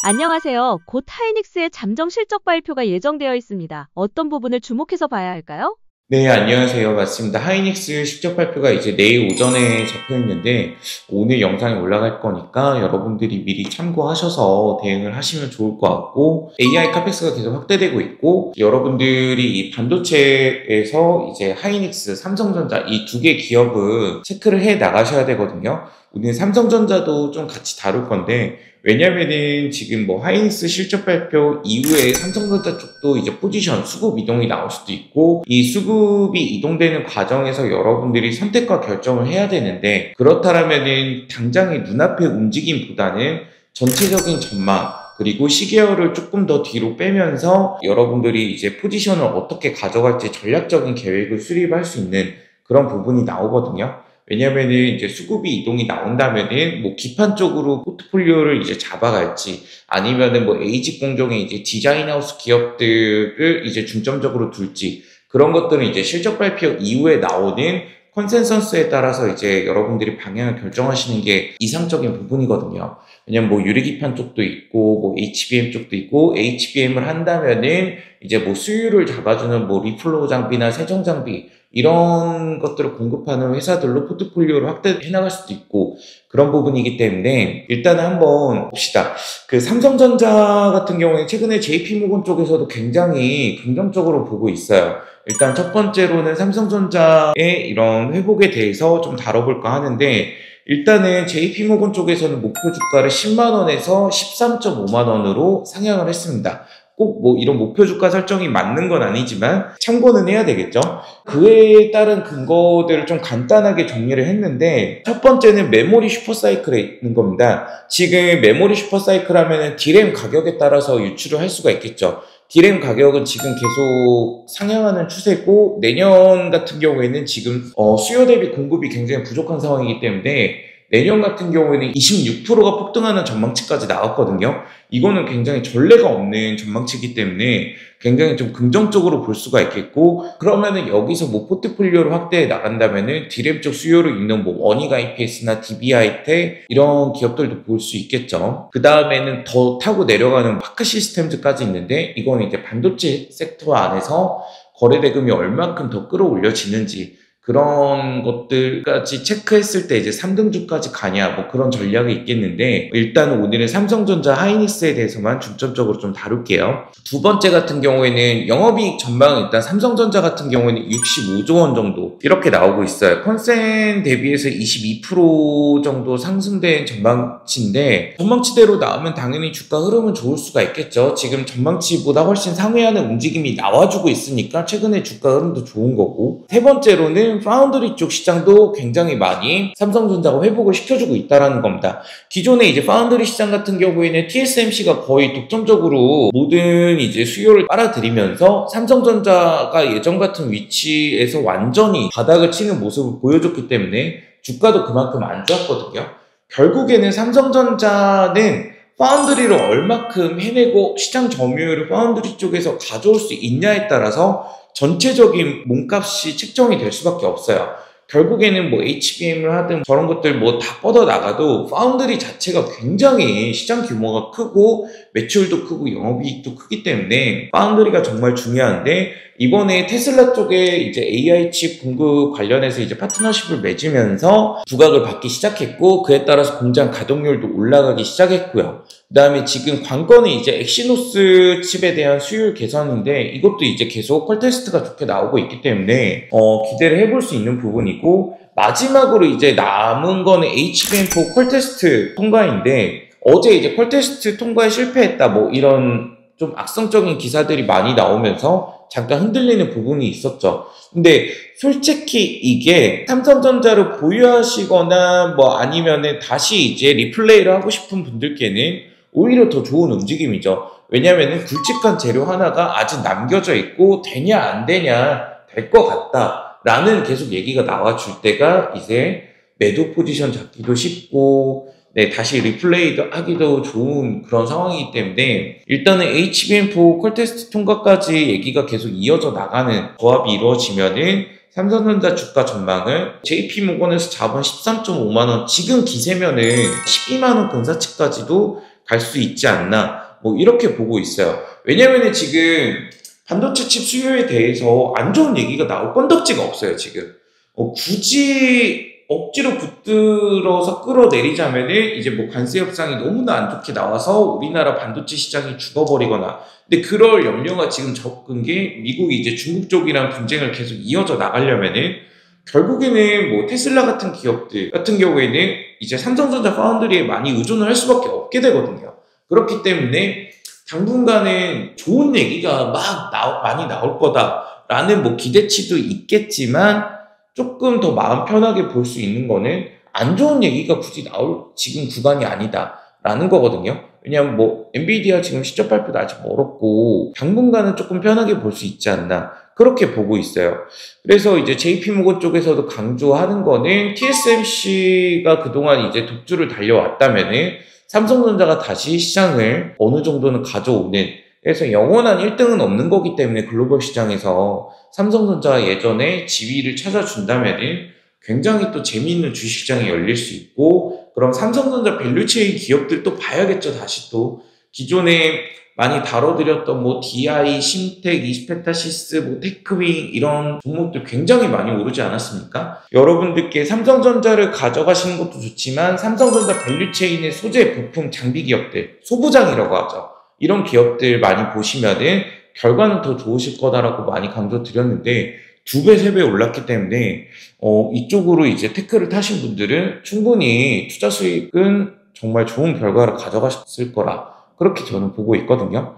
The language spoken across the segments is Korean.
안녕하세요. 곧 하이닉스의 잠정 실적 발표가 예정되어 있습니다. 어떤 부분을 주목해서 봐야 할까요? 네, 안녕하세요. 맞습니다. 하이닉스 실적 발표가 이제 내일 오전에 잡혀 있는데 오늘 영상이 올라갈 거니까 여러분들이 미리 참고하셔서 대응을 하시면 좋을 것 같고, AI 카펙스가 계속 확대되고 있고, 여러분들이 이 반도체에서 이제 하이닉스, 삼성전자 이 두 개 기업을 체크를 해 나가셔야 되거든요. 오늘 삼성전자도 좀 같이 다룰 건데, 왜냐면은 지금 뭐 하이닉스 실적 발표 이후에 삼성전자 쪽도 이제 포지션 수급 이동이 나올 수도 있고, 이 수급이 이동되는 과정에서 여러분들이 선택과 결정을 해야 되는데, 그렇다면은 당장의 눈앞의 움직임보다는 전체적인 전망 그리고 시계열을 조금 더 뒤로 빼면서 여러분들이 이제 포지션을 어떻게 가져갈지 전략적인 계획을 수립할 수 있는 그런 부분이 나오거든요. 왜냐면은 이제 수급이 이동이 나온다면은 뭐 기판 쪽으로 포트폴리오를 이제 잡아갈지, 아니면은 뭐 에이지 공정의 이제 디자인하우스 기업들을 이제 중점적으로 둘지, 그런 것들은 이제 실적 발표 이후에 나오는 컨센서스에 따라서 이제 여러분들이 방향을 결정하시는 게 이상적인 부분이거든요. 왜냐면 뭐 유리기판 쪽도 있고 뭐 HBM 쪽도 있고, HBM을 한다면은 이제 뭐 수율을 잡아주는 뭐 리플로우 장비나 세정 장비 이런 것들을 공급하는 회사들로 포트폴리오를 확대해 나갈 수도 있고, 그런 부분이기 때문에 일단은 한번 봅시다. 그 삼성전자 같은 경우에 최근에 JP모건 쪽에서도 굉장히 긍정적으로 보고 있어요. 일단 첫 번째로는 삼성전자의 이런 회복에 대해서 좀 다뤄볼까 하는데, 일단은 JP모건 쪽에서는 목표 주가를 10만원에서 13.5만원으로 상향을 했습니다. 꼭 뭐 이런 목표 주가 설정이 맞는 건 아니지만 참고는 해야 되겠죠. 그에 따른 근거들을 좀 간단하게 정리를 했는데, 첫 번째는 메모리 슈퍼사이클에 있는 겁니다. 지금 메모리 슈퍼사이클 하면은 D램 가격에 따라서 유추를 할 수가 있겠죠. D램 가격은 지금 계속 상향하는 추세고, 내년 같은 경우에는 지금 수요 대비 공급이 굉장히 부족한 상황이기 때문에 내년 같은 경우에는 26%가 폭등하는 전망치까지 나왔거든요. 이거는 굉장히 전례가 없는 전망치이기 때문에 굉장히 좀 긍정적으로 볼 수가 있겠고, 그러면은 여기서 뭐 포트폴리오를 확대해 나간다면은 D램 쪽 수요를 잇는 뭐 원익 IPS나 DB하이텍 이런 기업들도 볼 수 있겠죠. 그 다음에는 더 타고 내려가는 파크 시스템즈까지 있는데, 이거는 이제 반도체 섹터 안에서 거래 대금이 얼만큼 더 끌어올려지는지, 그런 것들까지 체크했을 때 이제 3등주까지 가냐, 뭐 그런 전략이 있겠는데, 일단 오늘은 삼성전자 하이닉스에 대해서만 중점적으로 좀 다룰게요. 두 번째 같은 경우에는 영업이익 전망은 일단 삼성전자 같은 경우에는 65조 원 정도 이렇게 나오고 있어요. 컨센 대비해서 22% 정도 상승된 전망치인데, 전망치대로 나오면 당연히 주가 흐름은 좋을 수가 있겠죠. 지금 전망치보다 훨씬 상회하는 움직임이 나와주고 있으니까 최근에 주가 흐름도 좋은 거고, 세 번째로는 파운드리 쪽 시장도 굉장히 많이 삼성전자가 회복을 시켜주고 있다는 겁니다. 기존에 이제 파운드리 시장 같은 경우에는 TSMC가 거의 독점적으로 모든 이제 수요를 빨아들이면서 삼성전자가 예전 같은 위치에서 완전히 바닥을 치는 모습을 보여줬기 때문에 주가도 그만큼 안 좋았거든요. 결국에는 삼성전자는 파운드리를 얼마큼 해내고 시장 점유율을 파운드리 쪽에서 가져올 수 있냐에 따라서 전체적인 몸값이 책정이 될 수밖에 없어요. 결국에는 뭐 HBM을 하든 저런 것들 뭐 다 뻗어 나가도 파운드리 자체가 굉장히 시장 규모가 크고 매출도 크고 영업이익도 크기 때문에 파운드리가 정말 중요한데, 이번에 테슬라 쪽에 이제 AI 칩 공급 관련해서 이제 파트너십을 맺으면서 부각을 받기 시작했고, 그에 따라서 공장 가동률도 올라가기 시작했고요. 그 다음에 지금 관건은 이제 엑시노스 칩에 대한 수율 개선인데, 이것도 이제 계속 퀄 테스트가 좋게 나오고 있기 때문에 기대를 해볼 수 있는 부분이고, 마지막으로 이제 남은 거는 HBM4 퀄 테스트 통과인데, 어제 이제 퀄 테스트 통과에 실패했다 뭐 이런 좀 악성적인 기사들이 많이 나오면서 잠깐 흔들리는 부분이 있었죠. 근데 솔직히 이게 삼성전자를 보유하시거나 뭐 아니면은 다시 이제 리플레이를 하고 싶은 분들께는 오히려 더 좋은 움직임이죠. 왜냐면은 굵직한 재료 하나가 아직 남겨져 있고, 되냐 안 되냐 될 것 같다 라는 계속 얘기가 나와줄 때가 이제 매도 포지션 잡기도 쉽고, 네, 다시 리플레이도 하기도 좋은 그런 상황이기 때문에, 일단은 HBM4 퀄 테스트 통과까지 얘기가 계속 이어져 나가는 조합이 이루어지면은 삼성전자 주가 전망을 JP모건에서 잡은 13.5만원, 지금 기세면은 12만원 근사치까지도 갈 수 있지 않나 뭐 이렇게 보고 있어요. 왜냐면은 지금 반도체 칩 수요에 대해서 안 좋은 얘기가 나올 건덕지가 없어요, 지금. 굳이 억지로 붙들어서 끌어내리자면은 이제 뭐 관세 협상이 너무나 안 좋게 나와서 우리나라 반도체 시장이 죽어버리거나, 근데 그럴 염려가 지금 적은 게 미국이 이제 중국 쪽이랑 분쟁을 계속 이어져 나가려면은 결국에는 뭐 테슬라 같은 기업들 같은 경우에는 이제 삼성전자 파운드리에 많이 의존을 할 수밖에 없게 되거든요. 그렇기 때문에 당분간은 좋은 얘기가 많이 나올 거다라는 뭐 기대치도 있겠지만, 조금 더 마음 편하게 볼 수 있는 거는 안 좋은 얘기가 굳이 나올 지금 구간이 아니다라는 거거든요. 왜냐하면 뭐 엔비디아 지금 실적 발표도 아직 멀었고 당분간은 조금 편하게 볼 수 있지 않나 그렇게 보고 있어요. 그래서 이제 JP모건 쪽에서도 강조하는 거는 TSMC가 그동안 이제 독주를 달려왔다면은 삼성전자가 다시 시장을 어느 정도는 가져오는, 그래서 영원한 1등은 없는 거기 때문에 글로벌 시장에서 삼성전자가 예전에 지위를 찾아준다면은 굉장히 또 재미있는 주식시장이 열릴 수 있고, 그럼 삼성전자 밸류체인 기업들 또 봐야겠죠. 다시 또 기존에 많이 다뤄드렸던 뭐 DI, 심텍, 이스페타시스, 뭐 테크윙 이런 종목들 굉장히 많이 오르지 않았습니까? 여러분들께 삼성전자를 가져가시는 것도 좋지만 삼성전자 밸류체인의 소재, 부품, 장비 기업들, 소부장이라고 하죠. 이런 기업들 많이 보시면은 결과는 더 좋으실 거다라고 많이 강조드렸는데 2배, 3배 올랐기 때문에 이쪽으로 이제 테크를 타신 분들은 충분히 투자 수익은 정말 좋은 결과를 가져가셨을 거라 그렇게 저는 보고 있거든요.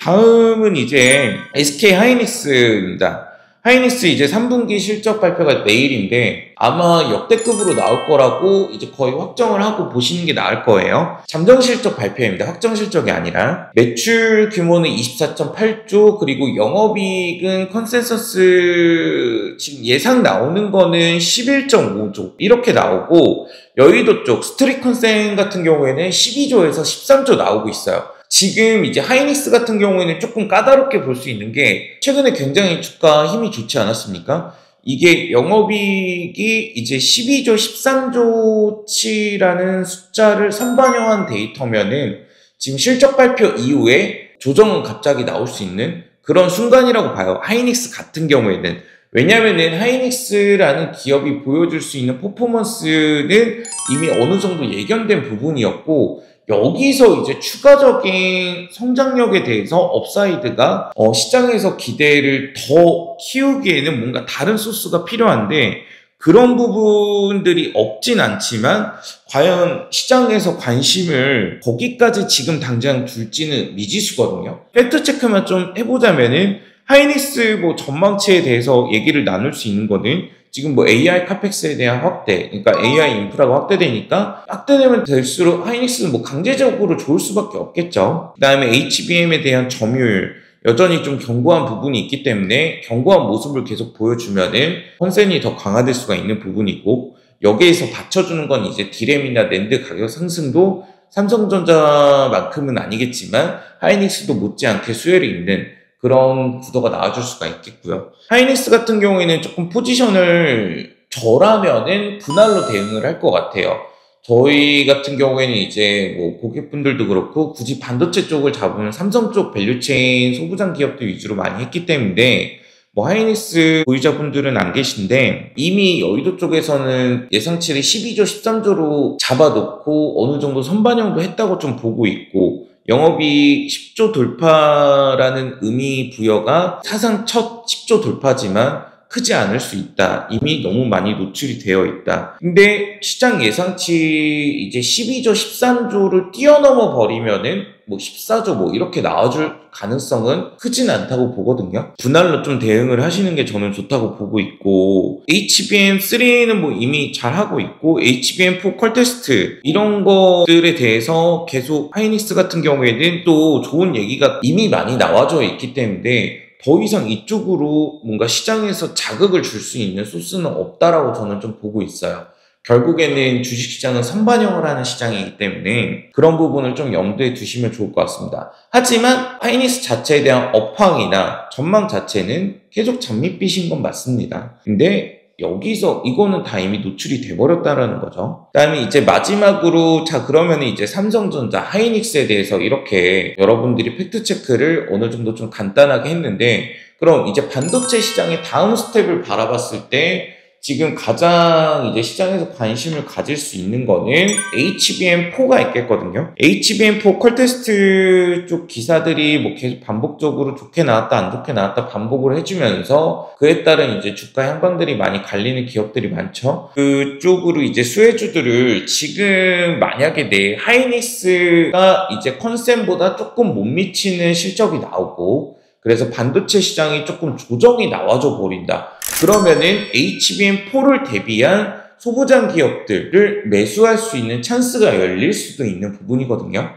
다음은 이제 SK 하이닉스입니다. 하이닉스 이제 3분기 실적 발표가 내일인데 아마 역대급으로 나올 거라고 이제 거의 확정을 하고 보시는 게 나을 거예요. 잠정 실적 발표입니다. 확정 실적이 아니라. 매출 규모는 24.8조, 그리고 영업이익은 컨센서스 지금 예상 나오는 거는 11.5조 이렇게 나오고, 여의도 쪽 스트리컨센 같은 경우에는 12조에서 13조 나오고 있어요. 지금 이제 하이닉스 같은 경우에는 조금 까다롭게 볼 수 있는 게 최근에 굉장히 주가 힘이 좋지 않았습니까? 이게 영업이익이 이제 12조, 13조치라는 숫자를 선반영한 데이터면은 지금 실적 발표 이후에 조정은 갑자기 나올 수 있는 그런 순간이라고 봐요. 하이닉스 같은 경우에는. 왜냐면은 하이닉스라는 기업이 보여줄 수 있는 퍼포먼스는 이미 어느 정도 예견된 부분이었고, 여기서 이제 추가적인 성장력에 대해서 업사이드가 시장에서 기대를 더 키우기에는 뭔가 다른 소스가 필요한데 그런 부분들이 없진 않지만 과연 시장에서 관심을 거기까지 지금 당장 둘지는 미지수거든요. 팩트체크만 좀 해보자면은 하이닉스 뭐 전망치에 대해서 얘기를 나눌 수 있는 거는 지금 뭐 AI 카펙스에 대한 확대, 그러니까 AI 인프라가 확대되니까 확대되면 될수록 하이닉스는 뭐 강제적으로 좋을 수밖에 없겠죠. 그 다음에 HBM에 대한 점유율, 여전히 좀 견고한 부분이 있기 때문에 견고한 모습을 계속 보여주면은 컨센이 더 강화될 수가 있는 부분이고, 여기에서 받쳐주는 건 이제 디램이나 낸드 가격 상승도 삼성전자만큼은 아니겠지만 하이닉스도 못지않게 수혜를 있는 그런 구도가 나와줄 수가 있겠고요. 하이닉스 같은 경우에는 조금 포지션을 저라면은 분할로 대응을 할 것 같아요. 저희 같은 경우에는 이제 뭐 고객분들도 그렇고 굳이 반도체 쪽을 잡으면 삼성 쪽 밸류체인 소부장 기업들 위주로 많이 했기 때문에 뭐 하이닉스 보유자분들은 안 계신데 이미 여의도 쪽에서는 예상치를 12조, 13조로 잡아놓고 어느 정도 선반영도 했다고 좀 보고 있고, 영업이 10조 돌파라는 의미 부여가 사상 첫 10조 돌파지만 크지 않을 수 있다. 이미 너무 많이 노출이 되어 있다. 근데 시장 예상치 이제 12조, 13조를 뛰어넘어 버리면은 뭐 14조 뭐 이렇게 나와줄 가능성은 크진 않다고 보거든요. 분할로 좀 대응을 하시는 게 저는 좋다고 보고 있고, HBM3는 뭐 이미 잘 하고 있고, HBM4 퀄 테스트 이런 것들에 대해서 계속 하이닉스 같은 경우에는 또 좋은 얘기가 이미 많이 나와져 있기 때문에 더 이상 이쪽으로 뭔가 시장에서 자극을 줄 수 있는 소스는 없다라고 저는 좀 보고 있어요. 결국에는 주식시장은 선반영을 하는 시장이기 때문에 그런 부분을 좀 염두에 두시면 좋을 것 같습니다. 하지만 하이닉스 자체에 대한 업황이나 전망 자체는 계속 장밋빛인 건 맞습니다. 근데 여기서 이거는 다 이미 노출이 돼버렸다라는 거죠. 그다음에 이제 마지막으로 자 그러면 이제 삼성전자, 하이닉스에 대해서 이렇게 여러분들이 팩트체크를 어느 정도 좀 간단하게 했는데 그럼 이제 반도체 시장의 다음 스텝을 바라봤을 때 지금 가장 이제 시장에서 관심을 가질 수 있는 거는 HBM4가 있겠거든요. HBM4 퀄테스트 쪽 기사들이 뭐 계속 반복적으로 좋게 나왔다 안 좋게 나왔다 반복을 해주면서 그에 따른 이제 주가 향방들이 많이 갈리는 기업들이 많죠. 그쪽으로 이제 수혜주들을 지금 만약에 내 하이닉스가 이제 컨센보다 조금 못 미치는 실적이 나오고 그래서 반도체 시장이 조금 조정이 나와줘 버린다. 그러면은 HBM4를 대비한 소부장 기업들을 매수할 수 있는 찬스가 열릴 수도 있는 부분이거든요.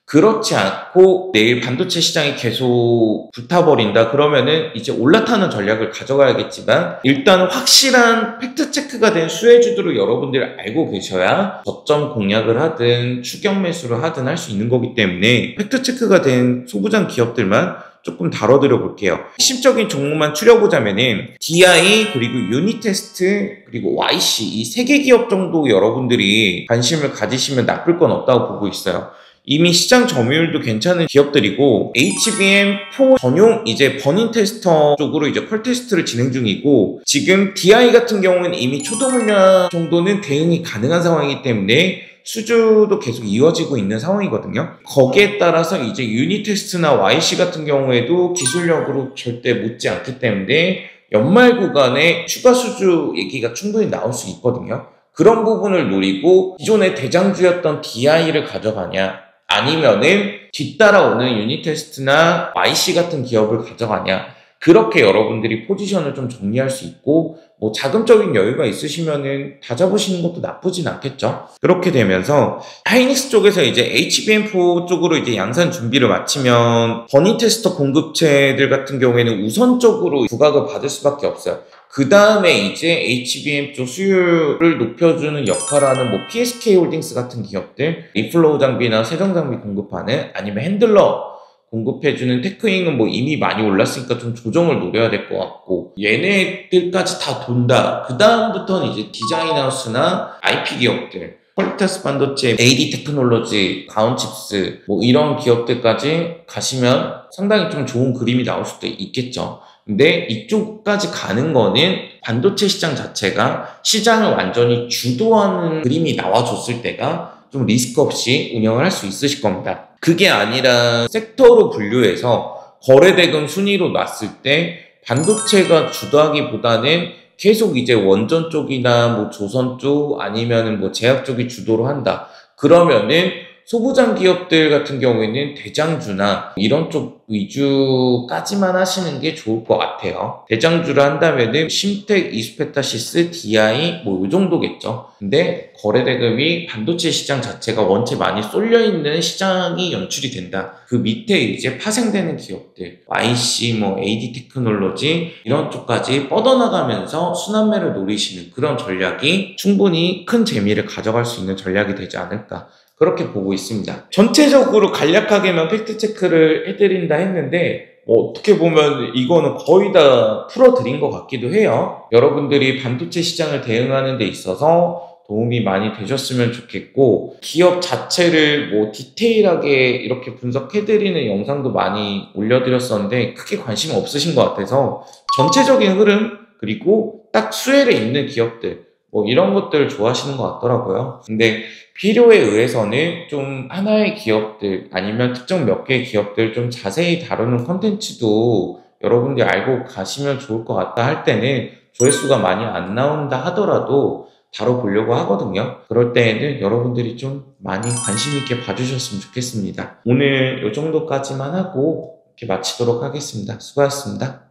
그렇지 않고 내일 반도체 시장이 계속 불타버린다 그러면은 이제 올라타는 전략을 가져가야겠지만 일단 확실한 팩트체크가 된 수혜주들을 여러분들이 알고 계셔야 저점 공략을 하든 추격 매수를 하든 할 수 있는 거기 때문에 팩트체크가 된 소부장 기업들만 조금 다뤄드려 볼게요. 핵심적인 종목만 추려보자면은 DI 그리고 유니테스트 그리고 YC 이 3개 기업 정도 여러분들이 관심을 가지시면 나쁠 건 없다고 보고 있어요. 이미 시장 점유율도 괜찮은 기업들이고 HBM4 전용 이제 버닝 테스터 쪽으로 이제 퀄 테스트를 진행 중이고 지금 DI 같은 경우는 이미 초도 물량 정도는 대응이 가능한 상황이기 때문에 수주도 계속 이어지고 있는 상황이거든요. 거기에 따라서 이제 유니테스트나 YC 같은 경우에도 기술력으로 절대 못지 않기 때문에 연말 구간에 추가 수주 얘기가 충분히 나올 수 있거든요. 그런 부분을 노리고 기존의 대장주였던 DI를 가져가냐 아니면은 뒤따라오는 유니테스트나 YC 같은 기업을 가져가냐 그렇게 여러분들이 포지션을 좀 정리할 수 있고 뭐 자금적인 여유가 있으시면은 다 잡으시는 것도 나쁘진 않겠죠. 그렇게 되면서 하이닉스 쪽에서 이제 HBM4 쪽으로 이제 양산 준비를 마치면 버닝 테스터 공급체들 같은 경우에는 우선적으로 부각을 받을 수밖에 없어요. 그 다음에 이제 HBM 쪽 수율을 높여주는 역할을 하는 뭐 PSK 홀딩스 같은 기업들, 리플로우 장비나 세정 장비 공급하는 아니면 핸들러 공급해주는 테크잉은 뭐 이미 많이 올랐으니까 좀 조정을 노려야 될 것 같고 얘네들까지 다 돈다. 그 다음부터는 이제 디자인하우스나 IP 기업들 퀄리타스 반도체, AD 테크놀로지, 가온칩스 뭐 이런 기업들까지 가시면 상당히 좀 좋은 그림이 나올 수도 있겠죠. 근데 이쪽까지 가는 거는 반도체 시장 자체가 시장을 완전히 주도하는 그림이 나와줬을 때가 좀 리스크 없이 운영을 할 수 있으실 겁니다. 그게 아니라 섹터로 분류해서 거래대금 순위로 놨을 때 반도체가 주도하기보다는 계속 이제 원전 쪽이나 뭐 조선 쪽 아니면은 뭐 제약 쪽이 주도를 한다. 그러면은 소부장 기업들 같은 경우에는 대장주나 이런 쪽 위주까지만 하시는 게 좋을 것 같아요. 대장주를 한다면은 심텍, 이스페타시스, DI 뭐 이 정도겠죠. 근데 거래대금이 반도체 시장 자체가 원체 많이 쏠려있는 시장이 연출이 된다. 그 밑에 이제 파생되는 기업들 YC, 뭐 AD 테크놀로지 이런 쪽까지 뻗어나가면서 순환매를 노리시는 그런 전략이 충분히 큰 재미를 가져갈 수 있는 전략이 되지 않을까 그렇게 보고 있습니다. 전체적으로 간략하게만 팩트체크를 해드린다 했는데 어떻게 보면 이거는 거의 다 풀어드린 것 같기도 해요. 여러분들이 반도체 시장을 대응하는 데 있어서 도움이 많이 되셨으면 좋겠고 기업 자체를 뭐 디테일하게 이렇게 분석해드리는 영상도 많이 올려드렸었는데 크게 관심 없으신 것 같아서 전체적인 흐름 그리고 딱 수혜를 있는 기업들 뭐 이런 것들을 좋아하시는 것 같더라고요. 근데 필요에 의해서는 좀 하나의 기업들 아니면 특정 몇 개의 기업들 좀 자세히 다루는 컨텐츠도 여러분들이 알고 가시면 좋을 것 같다 할 때는 조회수가 많이 안 나온다 하더라도 다뤄보려고 하거든요. 그럴 때에는 여러분들이 좀 많이 관심 있게 봐주셨으면 좋겠습니다. 오늘 이 정도까지만 하고 이렇게 마치도록 하겠습니다. 수고하셨습니다.